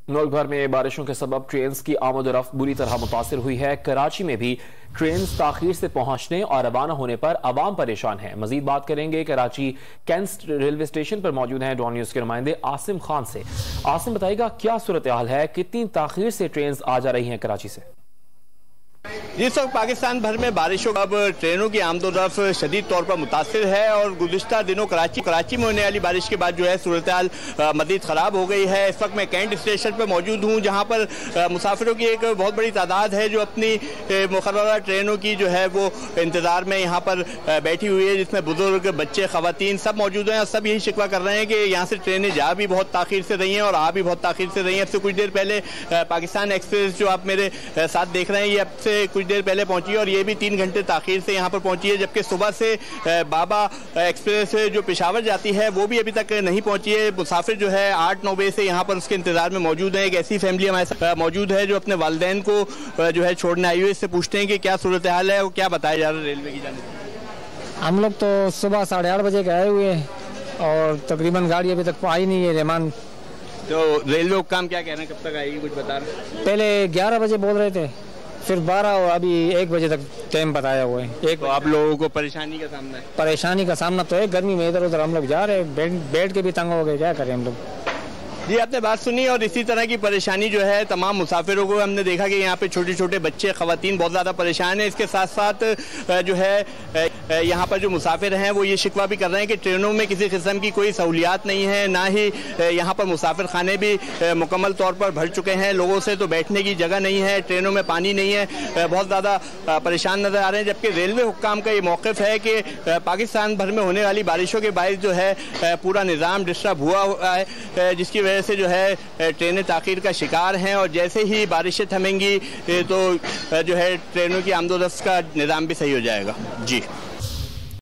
मुल्क भर में बारिशों के सबब ट्रेन की आमद-ओ-रफ्त बुरी तरह मुतासिर हुई है। कराची में भी ट्रेन ताखीर से पहुंचने और रवाना होने पर अवाम परेशान है। मजीद बात करेंगे कराची कैंट रेलवे स्टेशन पर मौजूद हैं डॉन न्यूज के नुमाइंदे आसिम खान से। आसिम, बताइएगा क्या सूरत हाल है, कितनी ताखीर से ट्रेन आ जा रही हैं कराची से? जिस वक्त पाकिस्तान भर में बारिशों का अब ट्रेनों की आमदोरफ्त शदीद तौर पर मुतासिर है और गुज़िश्ता दिनों कराची में होने वाली बारिश के बाद जो है सूरत हाल मज़ीद ख़राब हो गई है। इस वक्त मैं कैंट स्टेशन पर मौजूद हूँ, जहाँ पर मुसाफिरों की एक बहुत बड़ी तादाद है जो अपनी मुकर्ररा ट्रेनों की जो है वो इंतज़ार में यहाँ पर बैठी हुई है, जिसमें बुजुर्ग, बच्चे, ख़वातीन सब मौजूद हैं और सब यही शिकवा कर रहे हैं कि यहाँ से ट्रेनें जा भी बहुत ताख़ीर से रही हैं और आ भी बहुत ताख़ीर से रही हैं। अब से कुछ देर पहले पाकिस्तान एक्सप्रेस जो आप मेरे साथ देख रहे हैं, ये अब से कुछ देर पहले पहुंची और ये भी 3 घंटे ताखीर से यहाँ पर पहुंची है, जबकि सुबह से बाबा एक्सप्रेस जो पेशावर जाती है वो भी अभी तक नहीं पहुंची है। मुसाफिर जो है 8-9 बजे से यहाँ पर उसके इंतजार में मौजूद है। एक ऐसी फैमिली हमारे साथ मौजूद है जो अपने वालिदैन को जो है छोड़ने आई हुई है। इससे पूछते हैं कि क्या सूरत हाल है और क्या बताया जा रहा है रेलवे की जाने से। हम लोग तो सुबह 8:30 बजे के आए हुए हैं और तकरीबन गाड़ी अभी तक आई नहीं है। रहमान तो रेलवे हुक्काम क्या कह रहे हैं, कब तक आएगी, कुछ बता रहे हैं? पहले 11 बजे बोल रहे थे, फिर 12 और अभी 1 बजे तक टाइम बताया हुआ है। तो आप लोगों को परेशानी का सामना है? परेशानी का सामना तो है, गर्मी में इधर उधर हम लोग जा रहे हैं, बैठ के भी तंग हो गए, क्या करें हम लोग। जी, आपने बात सुनी और इसी तरह की परेशानी जो है तमाम मुसाफिरों को हमने देखा कि यहाँ पे छोटे छोटे बच्चे, ख़वातीन बहुत ज़्यादा परेशान हैं। इसके साथ साथ जो है यहाँ पर जो मुसाफिर हैं वो ये शिकवा भी कर रहे हैं कि ट्रेनों में किसी किस्म की कोई सहूलियात नहीं है, ना ही यहाँ पर मुसाफिर खाने भी मुकम्मल तौर पर भर चुके हैं। लोगों से तो बैठने की जगह नहीं है, ट्रेनों में पानी नहीं है, बहुत ज़्यादा परेशान नज़र आ रहे हैं। जबकि रेलवे हुक्काम का ये मौक़िफ़ है कि पाकिस्तान भर में होने वाली बारिशों के बायस जो है पूरा निज़ाम डिस्टर्ब हुआ है, जिसकी वजह से जो है ट्रेनें ताख़ीर का शिकार हैं और जैसे ही बारिशें थमेंगी तो जो है ट्रेनों की आमदोरफ्त का निज़ाम भी सही हो जाएगा। जी।